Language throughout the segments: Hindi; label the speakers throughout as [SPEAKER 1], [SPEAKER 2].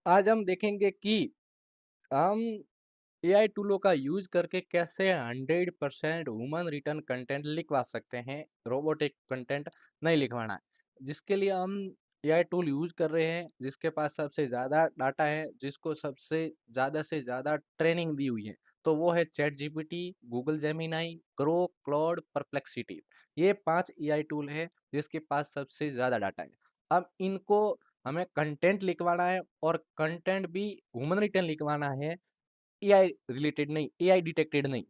[SPEAKER 1] आज हम देखेंगे कि हम एआई टूलों का यूज करके कैसे 100% ह्यूमन रिटर्न कंटेंट लिखवा सकते हैं, रोबोटिक कंटेंट नहीं लिखवाना है। जिसके लिए हम एआई टूल यूज कर रहे हैं, जिसके पास सबसे ज़्यादा डाटा है, जिसको सबसे ज़्यादा से ज़्यादा ट्रेनिंग दी हुई है, तो वो है chat GPT, Google Gemini, Grok, Claude, perplexity. ये 5 एआई टूल है जिसके पास सबसे ज़्यादा डाटा है। अब इनको हमें कंटेंट लिखवाना है और कंटेंट भी ह्यूमन रिटर्न लिखवाना है, एआई रिलेटेड नहीं, एआई डिटेक्टेड नहीं।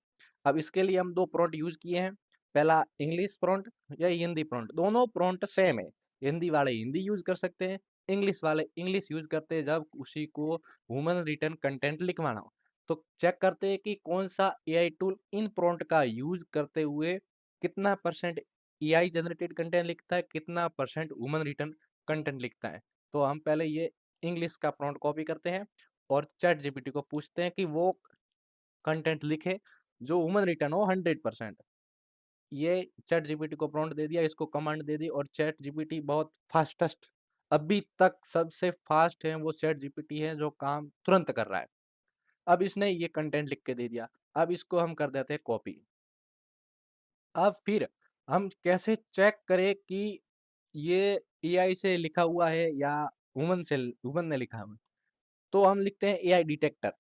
[SPEAKER 1] अब इसके लिए हम 2 प्रॉम्प्ट यूज़ किए हैं। पहला इंग्लिश प्रॉम्प्ट या हिंदी प्रॉम्प्ट, दोनों प्रॉम्प्ट सेम है। हिंदी वाले हिंदी यूज़ कर सकते हैं, इंग्लिश वाले इंग्लिश यूज़ करते हैं जब उसी को ह्यूमन रिटन कंटेंट लिखवाना हो। तो चेक करते हैं कि कौन-सा एआई टूल इन प्रॉम्प्ट का यूज़ करते हुए कितना परसेंट एआई जनरेटेड कंटेंट लिखता है, कितना परसेंट ह्यूमन रिटन कंटेंट लिखता है। तो हम पहले ये इंग्लिश का प्रॉम्प्ट कॉपी करते हैं और चैट जीपीटी को पूछते हैं कि वो कंटेंट लिखे जो ह्यूमन रिटन हो 100%। ये चैट जीपीटी को प्रॉम्प्ट दे दिया, इसको कमांड दे दी और चैट जीपीटी बहुत फास्टेस्ट, अभी तक सबसे फास्ट है वो चैट जीपीटी है जो काम तुरंत कर रहा है। अब इसने ये कंटेंट लिख के दे दिया, अब इसको हम कर देते हैं कॉपी। अब फिर हम कैसे चेक करें कि ये एआई से लिखा हुआ है या ह्यूमन ने लिखा हुआ है? तो हम लिखते हैं एआई डिटेक्टर,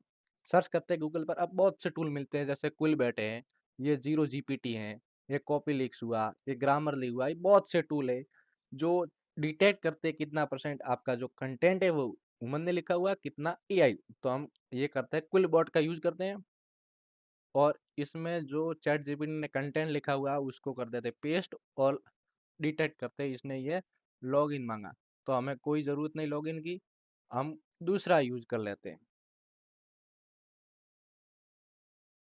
[SPEAKER 1] सर्च करते हैं गूगल पर। अब बहुत से टूल मिलते हैं जैसे क्विलबेट है, ये ज़ीरो जीपीटी है, ये कॉपीलिक्स हुआ, ये ग्रामरली हुआ, ये बहुत से टूल है जो डिटेक्ट करते हैं कितना परसेंट आपका जो कंटेंट है वो ह्यूमन ने लिखा हुआ है, कितना एआई। तो हम ये करते हैं, क्विलबोट का यूज़ करते हैं और इसमें जो चैट जीपीटी ने कंटेंट लिखा हुआ है उसको कर देते हैं पेस्ट और डिटेक्ट करते हैं इसने ये लॉगिन माँगा। तो हमें कोई ज़रूरत नहीं लॉगिन की, हम दूसरा यूज़ कर लेते हैं।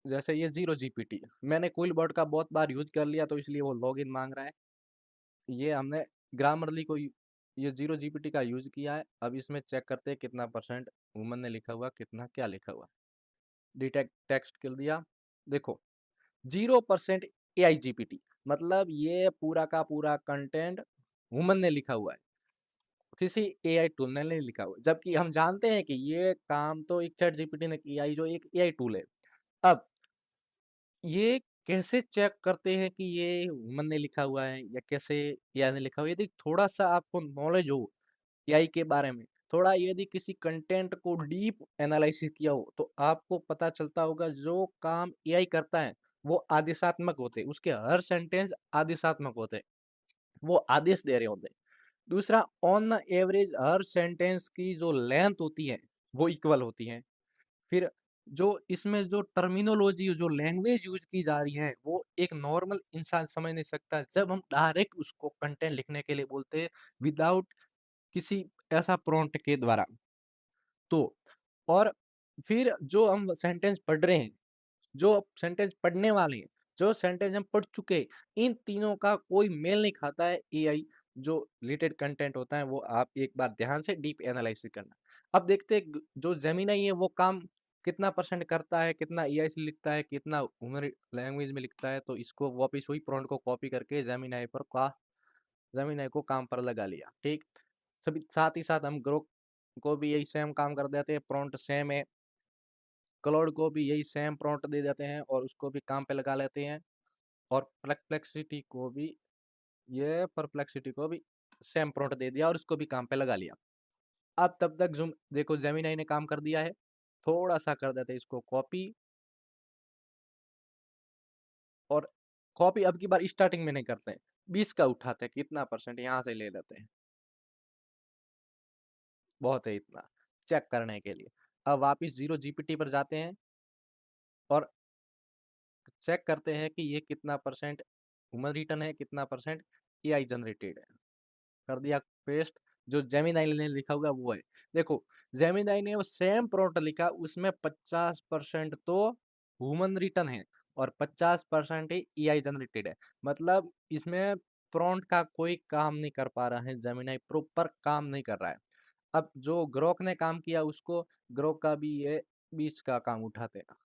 [SPEAKER 1] जैसे ये ज़ीरो जीपीटी, मैंने क्विलबोट का बहुत बार यूज़ कर लिया तो इसलिए वो लॉगिन माँग रहा है। ये हमने ग्रामरली को ये ज़ीरो जीपीटी का यूज़ किया है। अब इसमें चेक करते हैं कितना परसेंट ह्यूमन ने लिखा हुआ, कितना क्या लिखा हुआ। डिटेक्ट टेक्स्ट कर दिया, देखो 0% एआई जीपीटी, मतलब ये पूरा का पूरा कंटेंट ह्यूमन ने लिखा हुआ है, किसी एआई टूल ने नहीं लिखा हुआ। जबकि हम जानते हैं कि ये काम तो एक चैट जीपीटी ने किया ही, जो एक एआई टूल है। अब ये कैसे चेक करते हैं कि ये ह्यूमन ने लिखा हुआ है या कैसे एआई ने लिखा हुआ है? यदि थोड़ा-सा आपको नॉलेज हो एआई के बारे में, थोड़ा यदि किसी कंटेंट को डीप एनालिसिस किया हो, तो आपको पता चलता होगा जो काम एआई करता है, वो आदेशात्मक होते हैं। उसके हर सेंटेंस आदेशात्मक होते हैं, वो आदेश दे रहे होते हैं। दूसरा, ऑन एवरेज हर सेंटेंस की जो लेंथ होती है, वो इक्वल होती है। फिर जो इसमें जो टर्मिनोलॉजी जो लैंग्वेज यूज़ की जा रही है, वो एक नॉर्मल इंसान समझ नहीं सकता। जब हम डायरेक्ट उसको कंटेंट लिखने के लिए बोलते हैं विदाउट किसी ऐसा प्रॉम्प्ट के द्वारा। तो और फिर जो हम सेंटेंस पढ़ रहे हैं, जो सेंटेंस पढ़ने वाले हैं, जो सेंटेंस हम पढ़ चुके हैं, इन तीनों का कोई मेल नहीं खाता है एआई जो रिलेटेड कंटेंट होता है, वो आप एक बार ध्यान से डीप एनालिसिस करना। अब देखते हैं जो जेमिनी है वो काम कितना परसेंट करता है, कितना एआई से लिखता है, कितना ह्यूमन लैंग्वेज में लिखता है। तो इसको वापिस वही प्रॉम्प्ट को कॉपी करके जेमिनी को काम पर लगा लिया, ठीक। सभी साथ ही साथ हम ग्रोक को भी यही सेम काम कर देते हैं, प्रॉम्प्ट सेम है। क्लाउड को भी यही सेम प्रॉम्प्ट दे देते हैं और उसको भी काम पे लगा लेते हैं। और परप्लेक्सिटी को भी सेम प्रॉम्प्ट दे दिया और उसको भी काम पे लगा लिया। अब तब तक ज़ूम देखो जेमिनी ने काम कर दिया है। थोड़ा-सा कर देते हैं इसको कॉपी और कॉपी अब की बार स्टार्टिंग में नहीं करते हैं। 20 का उठाते हैं, कितना परसेंट यहाँ से ले लेते हैं। बहुत है इतना, चेक करने के लिए। अब वापिस ज़ीरो जीपीटी पर जाते हैं और चेक करते हैं कि ये कितना परसेंट ह्यूमन रिटन है, कितना परसेंट एआई जनरेटेड है। कर दिया पेस्ट, जो जेमिनी ने लिखा हुआ वो है। देखो जेमिनी ने वो सेम प्रॉम्प्ट लिखा, उसमें 50% तो ह्यूमन रिटन है और 50% ही एआई जनरेटेड है। मतलब इसमें प्रॉम्प्ट का कोई काम नहीं कर पा रहा है, जेमिनी प्रॉपर काम नहीं कर रहा है। अब जो ग्रोक ने काम किया उसको, ग्रोक का भी ये 20 का काम उठाते हैं।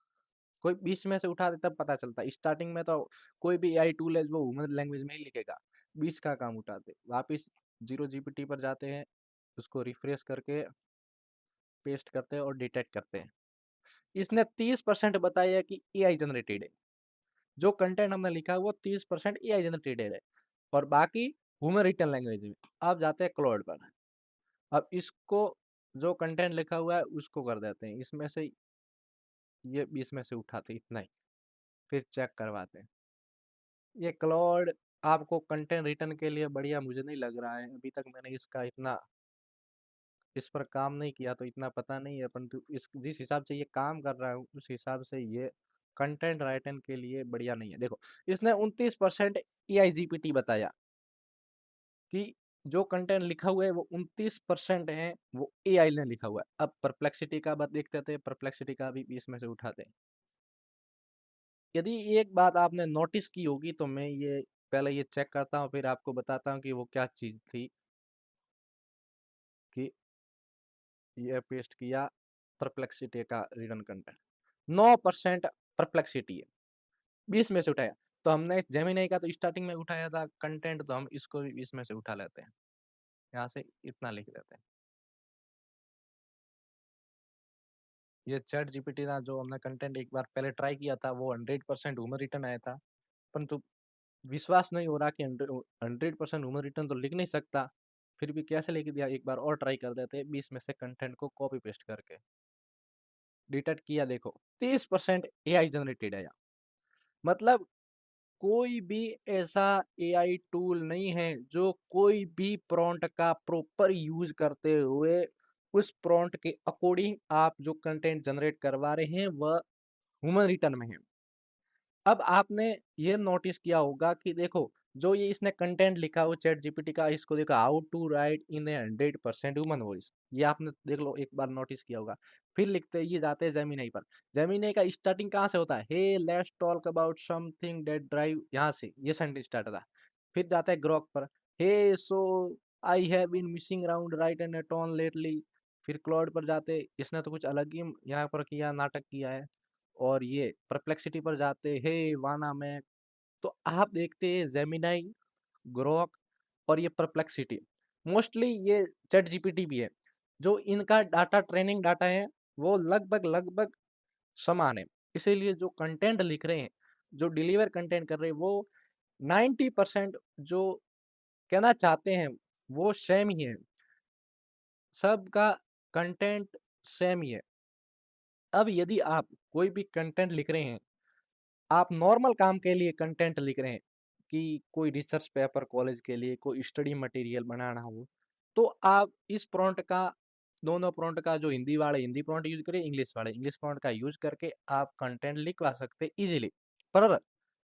[SPEAKER 1] कोई 20 में से उठा दे तब पता चलता है। स्टार्टिंग में तो कोई भी एआई टूल है वो ह्यूमन लैंग्वेज में ही लिखेगा। 20 का काम उठाते। वापिस ज़ीरो जीपीटी पर जाते हैं, उसको रिफ्रेश करके पेस्ट करते हैं और डिटेक्ट करते हैं। इसने 30% बताया कि एआई जनरेटेड है। जो कंटेंट हमने लिखा है वो 30% एआई जनरेटेड है और बाकी ह्यूमन रिटन लैंग्वेज में। अब जाते हैं क्लाउड पर। अब इसको जो कंटेंट लिखा हुआ है उसको कर देते हैं। इसमें से ये 20 में से उठाते हैं इतना ही, फिर चेक करवाते हैं। ये क्लाउड आपको कंटेंट रिटर्न के लिए बढ़िया मुझे नहीं लग रहा है। अभी तक मैंने इसका इतना इस पर काम नहीं किया तो इतना पता नहीं है, परंतु इस जिस हिसाब से ये काम कर रहा है उस हिसाब से ये कंटेंट राइटिंग के लिए बढ़िया नहीं है। देखो, इसने 29% एआई जीपीटी बताया कि जो कंटेंट लिखा हुआ है वो 29% है वो एआई ने लिखा हुआ है। अब परप्लेक्सिटी का बात देखते थे, परप्लेक्सिटी का भी 20 में से उठाते हैं। यदि एक बात आपने नोटिस की होगी तो मैं ये पहले ये चेक करता हूँ फिर आपको बताता हूँ कि वो क्या चीज़ थी। कि ये पेस्ट किया परप्लेक्सिटी का रिटर्न कंटेंट 9% परप्लेक्सिटी है, 20 में से उठाया। तो हमने जेमिनी का तो स्टार्टिंग में उठाया था कंटेंट, तो हम इसको भी 20 में से उठा लेते हैं। यहाँ से इतना लिख देते हैं। ये चैट जीपीटी का जो हमने कंटेंट एक बार पहले ट्राई किया था वो 100% ह्यूमन रिटर्न आया था, परंतु विश्वास नहीं हो रहा कि 100% ह्यूमन रिटर्न तो लिख नहीं सकता। फिर भी कैसे लिख दिया, एक बार और ट्राई कर देते हैं 20 में से कंटेंट को कॉपी पेस्ट करके। डिटेक्ट किया, देखो 30% एआई जनरेटेड आया। मतलब कोई भी ऐसा एआई टूल नहीं है जो कोई भी प्रॉम्प्ट का प्रॉपर यूज करते हुए उस प्रॉम्प्ट के अकॉर्डिंग आप जो कंटेंट जनरेट करवा रहे हैं वह ह्यूमन रिटर्न में है। अब आपने ये नोटिस किया होगा कि देखो, जो ये इसने कंटेंट लिखा हो चैट जीपीटी का, इसको देखो how to write in a 100% human voice, ये आपने देख लो एक बार नोटिस किया होगा। फिर लिखते ये जाते हैं जेमिनी पर। जेमिनी का स्टार्टिंग कहाँ से होता है, hey let's talk about something that drive, यहाँ से ये सेंटेंस स्टार्ट होता है। फिर जाता है ग्रोक पर, hey so I have been missing around right and at on lately. फिर क्लाउड पर जाते, इसने तो कुछ अलग ही यहाँ पर किया, नाटक किया है। और ये परप्लेक्सिटी पर जाते हे वाना में। तो आप देखते हैं जेमिनाई, ग्रोक और ये परप्लेक्सिटी, मोस्टली ये चैट जीपीटी भी है, जो इनका डाटा ट्रेनिंग डाटा है वो लगभग लगभग समान है। इसीलिए जो कंटेंट लिख रहे हैं, जो डिलीवर कंटेंट कर रहे हैं, वो 90% जो कहना चाहते हैं वो सेम ही है। सबका कंटेंट सेम ही है। अब यदि आप कोई भी कंटेंट लिख रहे हैं, आप नॉर्मल काम के लिए कंटेंट लिख रहे हैं कि कोई रिसर्च पेपर कॉलेज के लिए कोई स्टडी मटेरियल बनाना हो, तो आप इस प्रॉम्प्ट का, दोनों प्रॉम्प्ट का, जो हिंदी वाले हिंदी प्रॉम्प्ट यूज करें, इंग्लिश वाले इंग्लिश प्रॉम्प्ट का यूज करके आप कंटेंट लिखवा सकते हैं इजीली। पर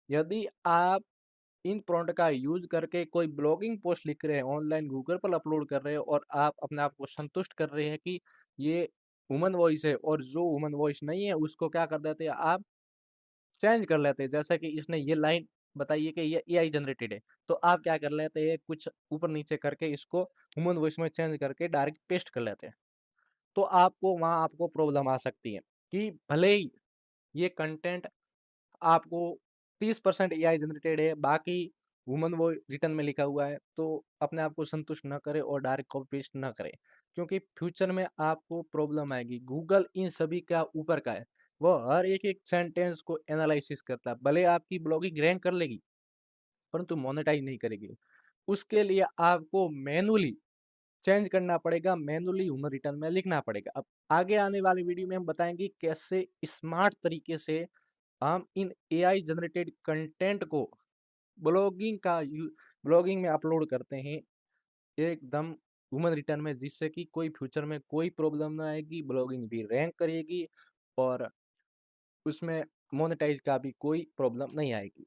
[SPEAKER 1] यदि आप इन प्रॉम्प्ट का यूज करके कोई ब्लॉगिंग पोस्ट लिख रहे हैं, ऑनलाइन गूगल पर अपलोड कर रहे हैं और आप अपने आप को संतुष्ट कर रहे हैं कि ये ह्यूमन वॉइस है, और जो ह्यूमन वॉइस नहीं है उसको क्या कर देते हैं आप, चेंज कर लेते हैं। जैसा कि इसने ये लाइन बताई है कि ये एआई जनरेटेड है, तो आप क्या कर लेते हैं, कुछ ऊपर नीचे करके इसको ह्यूमन वॉइस में चेंज करके डायरेक्ट पेस्ट कर लेते हैं। तो आपको वहाँ आपको प्रॉब्लम आ सकती है कि भले ही ये कंटेंट आपको 30% एआई जनरेटेड है, बाकी ह्यूमन वो रिटर्न में लिखा हुआ है, तो अपने आप को संतुष्ट ना करें और डायरेक्ट कॉपी पेस्ट ना करें, क्योंकि फ्यूचर में आपको प्रॉब्लम आएगी। गूगल इन सभी का ऊपर का है, वो हर एक सेंटेंस को एनालिसिस करता है। भले आपकी ब्लॉगिंग रैंक कर लेगी परंतु मोनेटाइज नहीं करेगी। उसके लिए आपको मैनुअली चेंज करना पड़ेगा, मैनुअली ह्यूमन रिटर्न में लिखना पड़ेगा। अब आगे आने वाली वीडियो में हम बताएंगे कैसे स्मार्ट तरीके से हम इन एआई जनरेटेड कंटेंट को ब्लॉगिंग में अपलोड करते हैं एकदम ह्यूमन रिटर्न में, जिससे कि कोई फ्यूचर में कोई प्रॉब्लम ना आएगी, ब्लॉगिंग भी रैंक करेगी और उसमें मोनेटाइज का भी कोई प्रॉब्लम नहीं आएगी।